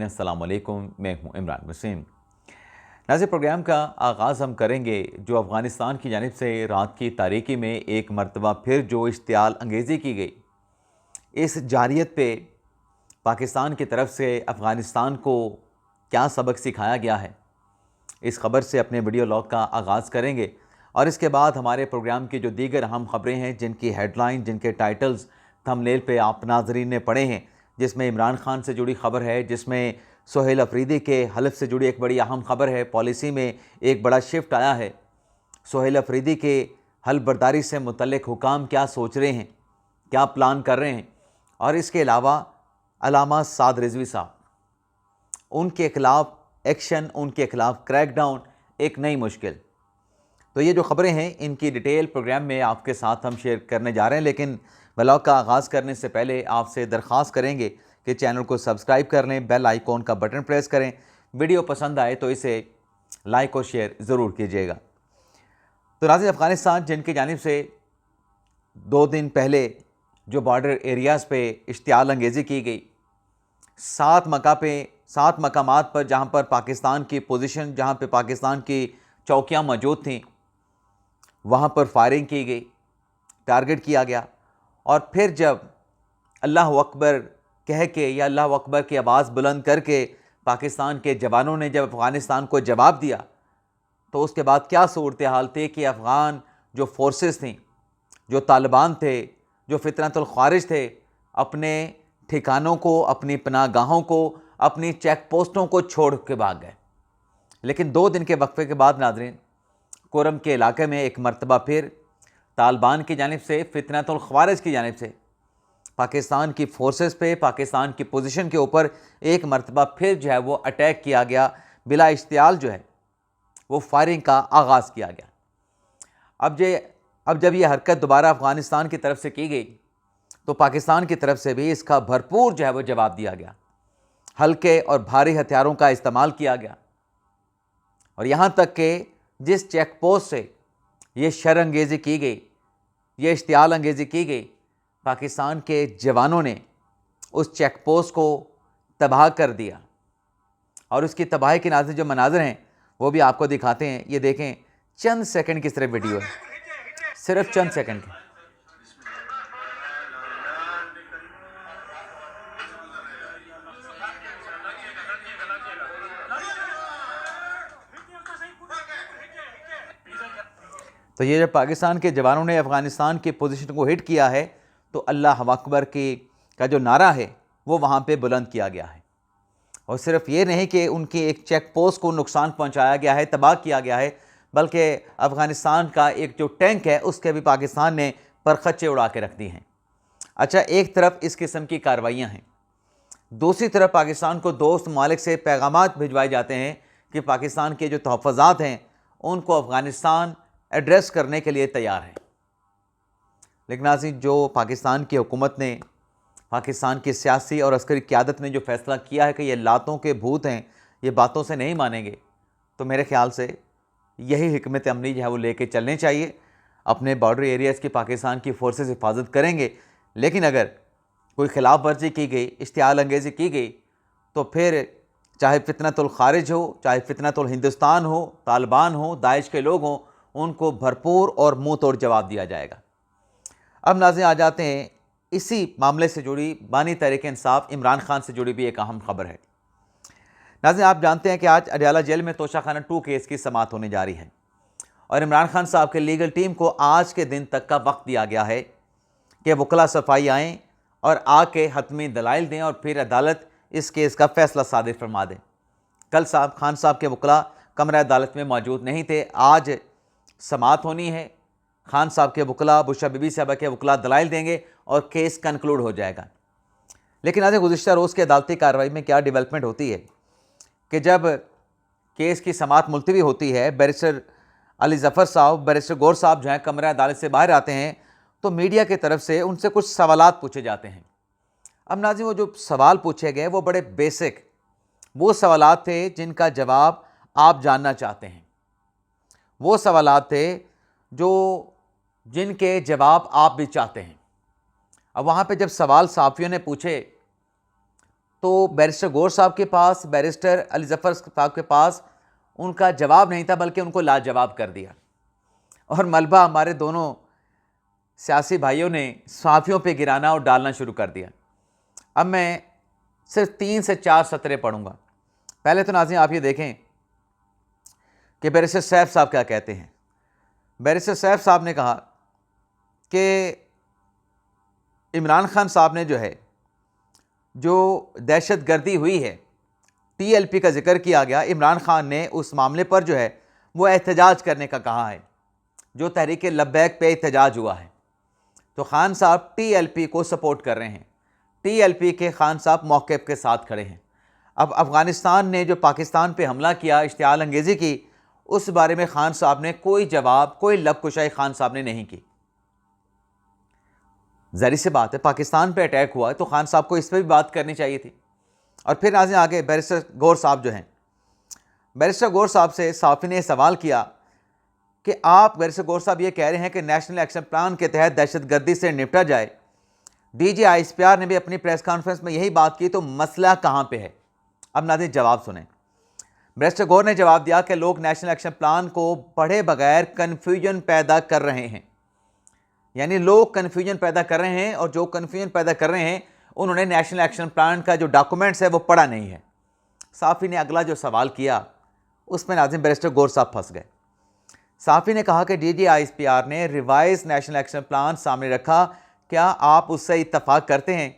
अस्सलाम वालेकुम, मैं हूं इमरान वसीम। नाज़रीन, प्रोग्राम का आगाज़ हम करेंगे जो अफ़गानिस्तान की जानिब से रात की तारीकी में एक मरतबा फिर जो इश्तियाल अंगेज़ी की गई, इस जारियत पे पाकिस्तान की तरफ से अफ़गानिस्तान को क्या सबक सिखाया गया है, इस ख़बर से अपने वीडियो लॉग का आगाज़ करेंगे। और इसके बाद हमारे प्रोग्राम की जो दीगर अहम ख़बरें हैं, जिनकी हेडलाइन, जिनके टाइटल्स थंबनेल पे आप नाज़रीन ने पढ़े हैं, जिसमें इमरान खान से जुड़ी ख़बर है, जिसमें सोहेल अफरीदी के हलफ से जुड़ी एक बड़ी अहम ख़बर है। पॉलिसी में एक बड़ा शिफ्ट आया है। सोहेल अफरीदी के हल बर्दारी से मुतल्लिक हुकाम क्या सोच रहे हैं, क्या प्लान कर रहे हैं। और इसके अलावा अलामा साद रिजवी साहब, उनके ख़िलाफ़ एक्शन, उनके ख़िलाफ़ क्रैकडाउन, एक नई मुश्किल। तो ये जो ख़बरें हैं, इनकी डिटेल प्रोग्राम में आपके साथ हम शेयर करने जा रहे हैं। लेकिन व्लॉग का आगाज़ करने से पहले आपसे दरख्वास्त करेंगे कि चैनल को सब्सक्राइब कर लें, बेल आइकॉन का बटन प्रेस करें। वीडियो पसंद आए तो इसे लाइक और शेयर ज़रूर कीजिएगा। तो नाज़रीन, अफ़गानिस्तान जिनकी जानिब से 2 दिन पहले जो बॉर्डर एरियाज़ पे इश्तियाल अंगेज़ी की गई, 7 मकामात पर जहाँ पर पाकिस्तान की पोजीशन, जहाँ पे पाकिस्तान की चौकियाँ मौजूद थीं, वहाँ पर फायरिंग की गई, टारगेट किया गया। और फिर जब अल्लाह अकबर कह के या अल्लाह अकबर की आवाज़ बुलंद करके पाकिस्तान के जवानों ने जब अफ़गानिस्तान को जवाब दिया, तो उसके बाद क्या सूरत हाल थी कि अफ़गान जो फोर्सेस थीं, जो तालिबान थे, जो फितनतुल ख़ारिज थे, अपने ठिकानों को, अपनी पनाहगाहों को, अपनी चेक पोस्टों को छोड़ के भाग गए। लेकिन 2 दिन के वक्फे के बाद नाज़रीन, कुरम के इलाके में एक मरतबा फिर तालिबान की जानिब से, फितनतुल ख़ारिज की जानिब से पाकिस्तान की फ़ोर्सेस पे, पाकिस्तान की पोजीशन के ऊपर एक मरतबा फिर जो है वो अटैक किया गया। बिला इश्तियाल जो है वो फायरिंग का आगाज़ किया गया। अब जब ये हरकत दोबारा अफ़गानिस्तान की तरफ से की गई, तो पाकिस्तान की तरफ से भी इसका भरपूर जो है वो जवाब दिया गया। हल्के और भारी हथियारों का इस्तेमाल किया गया। और यहाँ तक कि जिस चेक पोस्ट से ये शर अंगेज़ी की गई, ये इश्तियाल अंगेज़ी की गई, पाकिस्तान के जवानों ने उस चेक पोस्ट को तबाह कर दिया। और उसकी तबाही के नाज़रीन जो मनाज़र हैं वो भी आपको दिखाते हैं। ये देखें, चंद सेकंड की सिर्फ वीडियो है, सिर्फ चंद सेकंड की। तो ये जब पाकिस्तान के जवानों ने अफ़गानिस्तान की पोजीशन को हिट किया है, तो अल्लाह अकबर का जो नारा है वो वहाँ पे बुलंद किया गया है। और सिर्फ ये नहीं कि उनकी एक चेक पोस्ट को नुकसान पहुँचाया गया है, तबाह किया गया है, बल्कि अफ़गानिस्तान का एक जो टैंक है उसके भी पाकिस्तान ने परखच्चे उड़ा के रख दी हैं। अच्छा, एक तरफ इस किस्म की कार्रवाइयाँ हैं, दूसरी तरफ पाकिस्तान को दोस्त ममालिक से पैगामात भिजवाए जाते हैं कि पाकिस्तान के जो तहफ़्फ़ुज़ात हैं उनको अफ़गानिस्तान एड्रेस करने के लिए तैयार है। लेकिन नाज़रीन, जो पाकिस्तान की हुकूमत ने, पाकिस्तान की सियासी और अस्करी क़यादत ने जो फ़ैसला किया है कि ये लातों के भूत हैं, ये बातों से नहीं मानेंगे, तो मेरे ख़्याल से यही हिकमत अमली जो है वो लेके चलने चाहिए। अपने बॉर्डर एरियाज़ की पाकिस्तान की फ़ोर्सेस हिफाजत करेंगे, लेकिन अगर कोई ख़िलाफ़ वर्जी की गई, इश्तियाल अंगेज़ी की गई, तो फिर चाहे फितनतुल ख़ारिज हो, चाहे फितनतुल हिंदुस्तान हो, तालिबान हो, दाइश के लोग हों, उनको भरपूर और मुँह तोड़ जवाब दिया जाएगा। अब नाज़रीन, आ जाते हैं इसी मामले से जुड़ी, बानी तहरीक-ए-इंसाफ इमरान खान से जुड़ी भी एक अहम खबर है। नाज़रीन, आप जानते हैं कि आज अडयाला जेल में तोशाखाना 2 केस की समाअत होने जा रही है और इमरान खान साहब के लीगल टीम को आज के दिन तक का वक्त दिया गया है कि वकला सफाई आएँ और आके हतमी दलाइल दें और फिर अदालत इस केस का फ़ैसला सादिर फरमा दें। कल खान साहब के वकला कमरा अदालत में मौजूद नहीं थे। आज समाअत होनी है, खान साहब के वकला, बुशरा बीबी साहबा के वकला दलाइल देंगे और केस कंक्लूड हो जाएगा। लेकिन आज गुज़िश्ता रोज़ की अदालती कार्रवाई में क्या डेवलपमेंट होती है कि जब केस की समाअत मुलतवी होती है, बैरिस्टर अली ज़फ़र साहब, बैरिस्टर गौर साहब जो हैं कमरा अदालत से बाहर आते हैं, तो मीडिया की तरफ से उनसे कुछ सवालात पूछे जाते हैं। अब नाज़रीन, वो जो सवाल पूछे गए वो बड़े बेसिक वो सवालात थे जिनका जवाब आप जानना चाहते हैं, वो सवालात थे जिनके जवाब आप भी चाहते हैं। अब वहाँ पे जब सवाल साफ़ियों ने पूछे तो बैरिस्टर गौर साहब के पास, बैरिस्टर अली ज़फ़र साहब के पास उनका जवाब नहीं था, बल्कि उनको लाजवाब कर दिया और मलबा हमारे दोनों सियासी भाइयों ने सहाफ़ियों पे गिराना और डालना शुरू कर दिया। अब मैं सिर्फ 3 से 4 सतरें पढ़ूंगा। पहले तो नाज़रीन आप ये देखें कि बैरिस्टर सैफ साहब क्या कहते हैं। बैरिस्टर सैफ साहब ने कहा कि इमरान खान साहब ने जो दहशतगर्दी हुई है, TLP का जिक्र किया गया, इमरान खान ने उस मामले पर वो एहतजाज करने का कहा है, जो तहरीक लब्बैक पे एहतजाज हुआ है। तो खान साहब TLP को सपोर्ट कर रहे हैं, TLP के खान साहब मौक़िफ़ के साथ खड़े हैं। अब अफ़गानिस्तान ने जो पाकिस्तान पे हमला किया, इश्तिआल अंगेज़ी की, उस बारे में खान साहब ने कोई जवाब, कोई लबकुशाई खान साहब ने नहीं की। ज़ाहिर सी बात है, पाकिस्तान पे अटैक हुआ है तो खान साहब को इस पर भी बात करनी चाहिए थी। और फिर नाज़रीन आगे बैरिस्टर गौर साहब बैरिस्टर गौर साहब से साफ़ी ने सवाल किया कि आप, बैरिस्टर गौर साहब ये कह रहे हैं कि नेशनल एक्शन प्लान के तहत दहशतगर्दी से निपटा जाए। DG ISPR ने भी अपनी प्रेस कॉन्फ्रेंस में यही बात की, तो मसला कहाँ पे है? अब नाज़रीन जवाब सुने। बैरिस्टर गौर ने जवाब दिया कि लोग नेशनल एक्शन प्लान को पढ़े बगैर कन्फ्यूजन पैदा कर रहे हैं। यानी लोग कन्फ्यूजन पैदा कर रहे हैं, और जो कन्फ्यूजन पैदा कर रहे हैं उन्होंने नेशनल एक्शन प्लान का जो डॉक्यूमेंट्स है वो पढ़ा नहीं है। साफ़ी ने अगला जो सवाल किया उसमें नाज़रीन बैरिस्टर गौर साहब फंस गए। साफ़ी ने कहा कि DG ISPR ने रिवाइज नेशनल एक्शन प्लान सामने रखा, क्या आप उससे इत्तफाक करते हैं?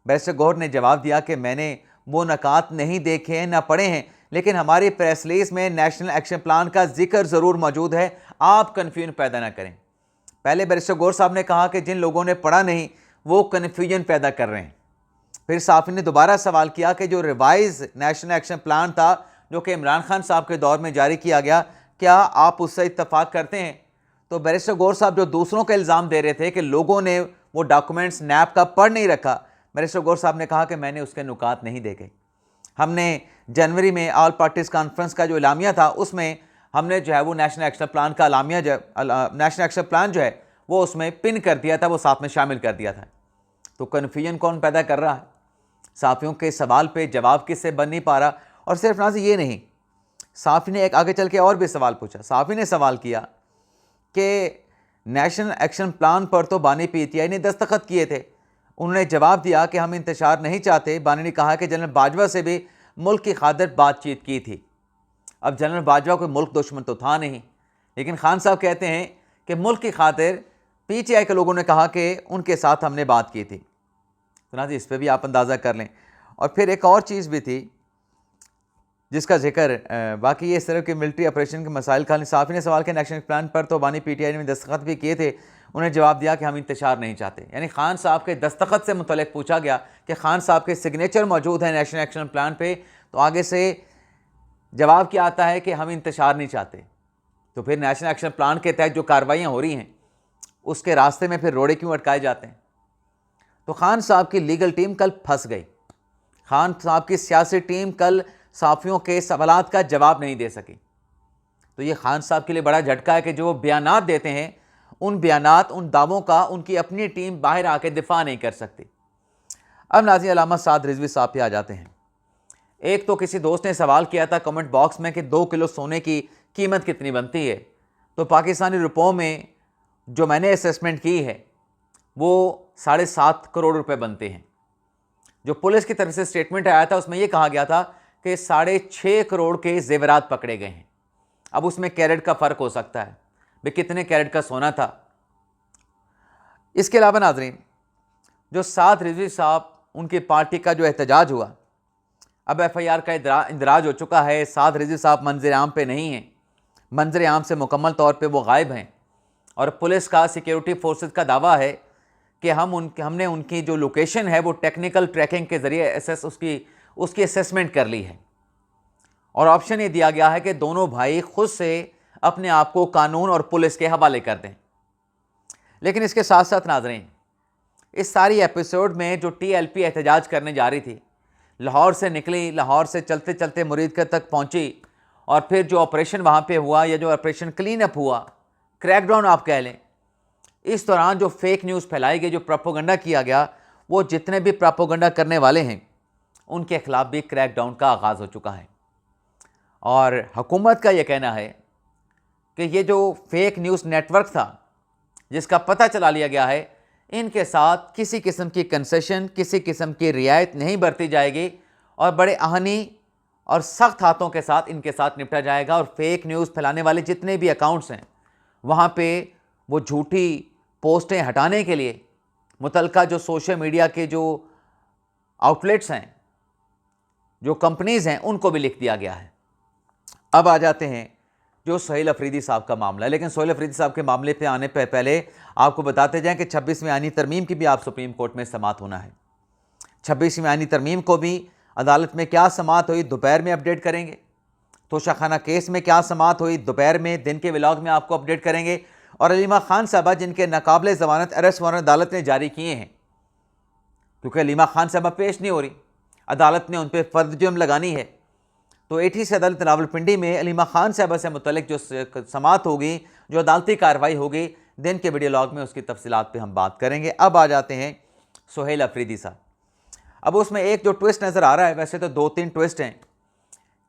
बैरिस्टर गौर ने जवाब दिया कि मैंने वो नकात नहीं देखे हैं, ना पढ़े हैं, लेकिन हमारी प्रेस रिलीज में नेशनल एक्शन प्लान का जिक्र ज़रूर मौजूद है, आप कन्फ्यूजन पैदा ना करें। पहले बैरिस्टर गौर साहब ने कहा कि जिन लोगों ने पढ़ा नहीं वो कन्फ्यूजन पैदा कर रहे हैं। फिर साफ़ी ने दोबारा सवाल किया कि जो रिवाइज नेशनल एक्शन प्लान था, जो कि इमरान खान साहब के दौर में जारी किया गया, क्या आप उससे इत्तफाक करते हैं? तो बैरिस्टर गौर साहब जो दूसरों का इल्ज़ाम दे रहे थे कि लोगों ने वो डॉक्यूमेंट्स नैब का पढ़ नहीं रखा, बैरिस्टर गौर साहब ने कहा कि मैंने उसके नुकात नहीं देखे। हमने जनवरी में ऑल पार्टीज़ कॉन्फ्रेंस का जो एलामिया था उसमें हमने वो नेशनल एक्शन प्लान का एलामिया नेशनल एक्शन प्लान वो उसमें पिन कर दिया था, वो साथ में शामिल कर दिया था। तो कन्फ्यूजन कौन पैदा कर रहा है? साफ़ियों के सवाल पे जवाब किससे बन नहीं पा रहा। और सिर्फ ना ये नहीं, साफ़ी ने एक आगे चल के और भी सवाल पूछा। साफ़ी ने सवाल किया कि नेशनल एक्शन प्लान पर तो बानी PTI ने दस्तखत किए थे। उन्होंने जवाब दिया कि हम इंतशार नहीं चाहते। बानी ने कहा कि जनरल बाजवा से भी मुल्क की खातिर बातचीत की थी। अब जनरल बाजवा कोई मुल्क दुश्मन तो था नहीं, लेकिन खान साहब कहते हैं कि मुल्क की खातिर PTI के लोगों ने कहा कि उनके साथ हमने बात की थी। तो ना इस पर भी आप अंदाज़ा कर लें। और फिर एक और चीज़ भी थी जिसका जिक्र, बाकी ये सिर्फ कि मिलिट्री ऑपरेशन के मसाइल का। साफ़ी ने सवाल किया नेशनल प्लान पर तो बानी PTI ने दस्तखत भी किए थे। उन्हें जवाब दिया कि हम इंतशार नहीं चाहते। यानी खान साहब के दस्तखत से मुतल्लिक़ पूछा गया कि खान साहब के सिग्नेचर मौजूद है नेशनल एक्शन प्लान पे, तो आगे से जवाब क्या आता है कि हम इंतशार नहीं चाहते। तो फिर नेशनल एक्शन प्लान के तहत जो कार्रवाइयाँ हो रही हैं उसके रास्ते में फिर रोड़े क्यों अटकाए जाते हैं? तो खान साहब की लीगल टीम कल फंस गई। खान साहब की सियासी टीम कल साफ़ियों के सवालात का जवाब नहीं दे सकी। तो ये खान साहब के लिए बड़ा झटका है कि जो बयानात देते हैं, उन बयानात, उन दावों का उनकी अपनी टीम बाहर आके दिफा नहीं कर सकती। अब नाज़रीन अल्लामा साद रिजवी साहब पे आ जाते हैं। एक तो किसी दोस्त ने सवाल किया था कमेंट बॉक्स में कि 2 किलो सोने की कीमत कितनी बनती है? तो पाकिस्तानी रुपयों में जो मैंने असेसमेंट की है वो 7.5 करोड़ रुपए बनते हैं। जो पुलिस की तरफ से स्टेटमेंट आया था उसमें यह कहा गया था कि 6.5 करोड़ के जेवरात पकड़े गए हैं। अब उसमें कैरेट का फ़र्क हो सकता है, भाई कितने कैरेट का सोना था। इसके अलावा नाज़रीन, जो साद रिजवी साहब, उनकी पार्टी का जो एहतजाज हुआ, अब FIR का इंदराज हो चुका है। साद रिजवी साहब मंजर आम पे नहीं हैं, मंजर आम से मुकम्मल तौर पे वो गायब हैं। और पुलिस का, सिक्योरिटी फोर्सेस का दावा है कि हमने उनकी जो लोकेशन है वो टेक्निकल ट्रैकिंग के ज़रिए उसकी असेसमेंट कर ली है। और ऑप्शन ये दिया गया है कि दोनों भाई खुद से अपने आप को कानून और पुलिस के हवाले कर दें। लेकिन इसके साथ साथ नाज़रीन, इस सारी एपिसोड में जो TLP एहतजाज करने जा रही थी, लाहौर से निकली, लाहौर से चलते चलते मुरीदगढ़ तक पहुंची, और फिर जो ऑपरेशन वहाँ पे हुआ, या जो ऑपरेशन क्लीन अप हुआ, क्रैकडाउन आप कह लें, इस दौरान जो फेक न्यूज़ फैलाई गई, जो प्रोपोगंडा किया गया, वो जितने भी प्रोपोगंडा करने वाले हैं उनके ख़िलाफ़ भी क्रैकडाउन का आगाज़ हो चुका है। और हुकूमत का ये कहना है कि ये जो फेक न्यूज़ नेटवर्क था जिसका पता चला लिया गया है, इनके साथ किसी किस्म की कंसेशन, किसी किस्म की रियायत नहीं बरती जाएगी और बड़े आहनी और सख्त हाथों के साथ इनके साथ निपटा जाएगा। और फेक न्यूज़ फैलाने वाले जितने भी अकाउंट्स हैं, वहाँ पे वो झूठी पोस्टें हटाने के लिए मुतलका जो सोशल मीडिया के जो आउटलेट्स हैं, जो कंपनीज़ हैं, उनको भी लिख दिया गया है। अब आ जाते हैं जो सोहेल अफरीदी साहब का मामला है। लेकिन सोहेल अफरीदी साहब के मामले पे आने पे पहले आपको बताते जाएं कि 26वीं आईनी तरमीम की भी आप सुप्रीम कोर्ट में समाअत होना है। 26वीं आईनी तरमीम को भी अदालत में क्या समाअत हुई, दोपहर में अपडेट करेंगे। तोशाखाना केस में क्या समाअत हुई, दोपहर में, दिन के व्लॉग में आपको अपडेट करेंगे। और अलीमा खान साहबा जिनके नाकाबिले ज़मानत अरेस्ट वारंट अदालत ने जारी किए हैं, क्योंकि अलीमा खान साहबा पेश नहीं हो रही, अदालत ने उन पर फर्द जुर्म लगानी है, तो एटी से अदालत रावलपिंडी में अलीमा खान साहबा से मुतल्लिक जो समाअत होगी, जो अदालती कार्रवाई होगी, दिन के वीडियो लॉग में उसकी तफसीलात पे हम बात करेंगे। अब आ जाते हैं सोहेल अफरीदी साहब। अब उसमें एक जो ट्विस्ट नज़र आ रहा है, वैसे तो 2-3 ट्विस्ट हैं,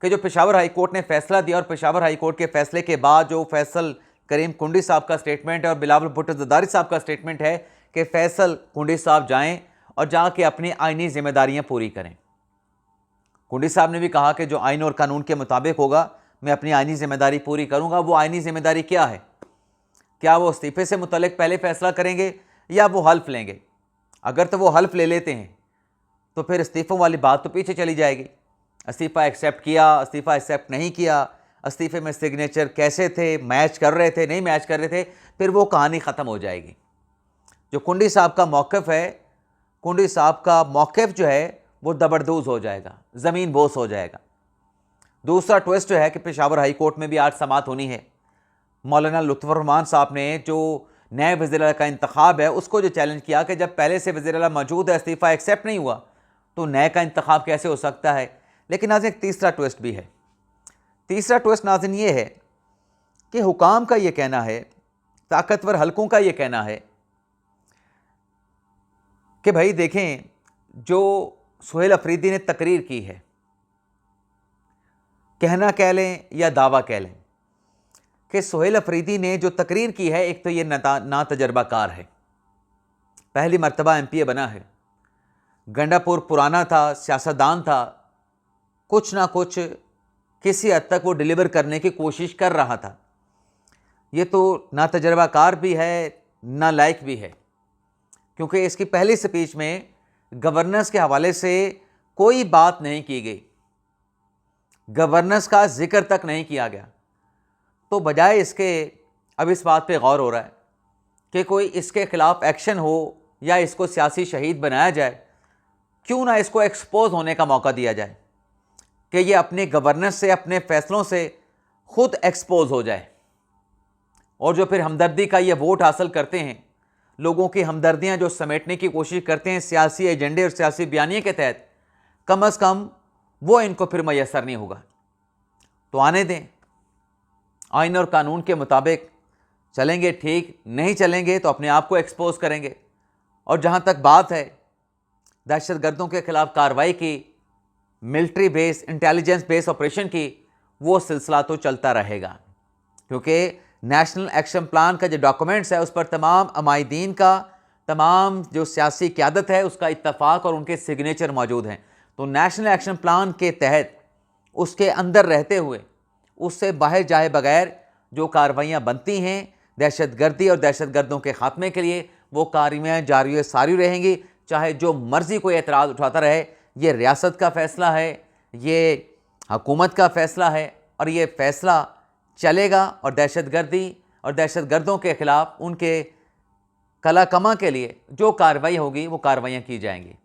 कि जो पेशावर हाई कोर्ट ने फैसला दिया और पेशावर हाई कोर्ट के फैसले के बाद जो फैसल करीम कुंडी साहब का स्टेटमेंट है और बिलावल भुट्टो ज़रदारी साहब का स्टेटमेंट है कि फैसल कुंडी साहब जाएँ और जाके अपनी आइनी जिम्मेदारियाँ पूरी करें। कुंडी साहब ने भी कहा कि जो आइन और कानून के मुताबिक होगा मैं अपनी आइनी जिम्मेदारी पूरी करूंगा। वो आइनी जिम्मेदारी क्या है? क्या वो इस्तीफे से मुतल्लिक पहले फैसला करेंगे या वो हल्फ लेंगे? अगर तो वो हल्फ ले लेते हैं तो फिर इस्तीफ़ों वाली बात तो पीछे चली जाएगी। इस्तीफ़ा एक्सेप्ट किया, इस्तीफ़ा एक्सेप्ट नहीं किया, इस्तीफ़े में सिग्नेचर कैसे थे, मैच कर रहे थे, नहीं मैच कर रहे थे, फिर वो कहानी ख़त्म हो जाएगी। जो कुंडी साहब का मौक़िफ़ है, कुंडी साहब का मौक़िफ़ जो है वो दबरदूज हो जाएगा, ज़मीन बोस हो जाएगा। दूसरा ट्विस्ट जो है कि पेशावर हाई कोर्ट में भी आज समाअत होनी है। मौलाना लुत्फ़ुर रहमान साहब ने जो नए वज़ीर-ए-आला का इंतखाब है उसको जो चैलेंज किया कि जब पहले से वज़ीर-ए-आला मौजूद है, इस्तीफ़ा एक्सेप्ट नहीं हुआ, तो नए का इंतखाब कैसे हो सकता है। लेकिन नाज़रीन एक तीसरा ट्विस्ट भी है। तीसरा ट्विस्ट नाज़रीन ये है कि हुकाम का ये कहना है, ताकतवर हलकों का ये कहना है कि भाई देखें, जो सोहेल अफरीदी ने तकरीर की है, कहना कह लें या दावा कह लें, कि सोहेल अफरीदी ने जो तकरीर की है, एक तो ये ना तजर्बाकार है, पहली मर्तबा MPA बना है, गंडापुर पुराना था, सियासतदान था, कुछ ना कुछ किसी हद तक वो डिलीवर करने की कोशिश कर रहा था। ये तो ना तजर्बाकार भी है, ना लायक भी है, क्योंकि इसकी पहली स्पीच में गवर्नेंस के हवाले से कोई बात नहीं की गई, गवर्नेंस का जिक्र तक नहीं किया गया। तो बजाय इसके अब इस बात पे गौर हो रहा है कि कोई इसके ख़िलाफ़ एक्शन हो या इसको सियासी शहीद बनाया जाए, क्यों ना इसको एक्सपोज होने का मौका दिया जाए कि ये अपने गवर्नेंस से, अपने फ़ैसलों से ख़ुद एक्सपोज हो जाए। और जो फिर हमदर्दी का ये वोट हासिल करते हैं, लोगों की हमदर्दियाँ जो समेटने की कोशिश करते हैं सियासी एजेंडे और सियासी बयानिए के तहत, कम अज़ कम वो इनको फिर मैसर नहीं होगा। तो आने दें, आइन और कानून के मुताबिक चलेंगे ठीक, नहीं चलेंगे तो अपने आप को एक्सपोज करेंगे। और जहाँ तक बात है दहशतगर्दों के ख़िलाफ़ कार्रवाई की, military base, intelligence base operation की, वो सिलसिला तो चलता रहेगा, क्योंकि नेशनल एक्शन प्लान का जो डॉक्यूमेंट्स है उस पर तमाम अमायदीन का, तमाम जो सियासी क़यादत है उसका इत्तफाक और उनके सिग्नेचर मौजूद हैं। तो नेशनल एक्शन प्लान के तहत उसके अंदर रहते हुए, उससे बाहर जाए बगैर जो कार्रवाइयाँ बनती हैं दहशतगर्दी और दहशतगर्दों के ख़ात्मे के लिए, वो कार्रवाइयाँ जारी सारी रहेंगी, चाहे जो मर्ज़ी कोई एतराज़ उठाता रहे। ये रियासत का फ़ैसला है, ये हुकूमत का फ़ैसला है और ये फ़ैसला चलेगा। और दहशतगर्दी और दहशतगर्दों के ख़िलाफ़ उनके कला कमा के लिए जो कार्रवाई होगी वो कार्रवाइयाँ की जाएंगी।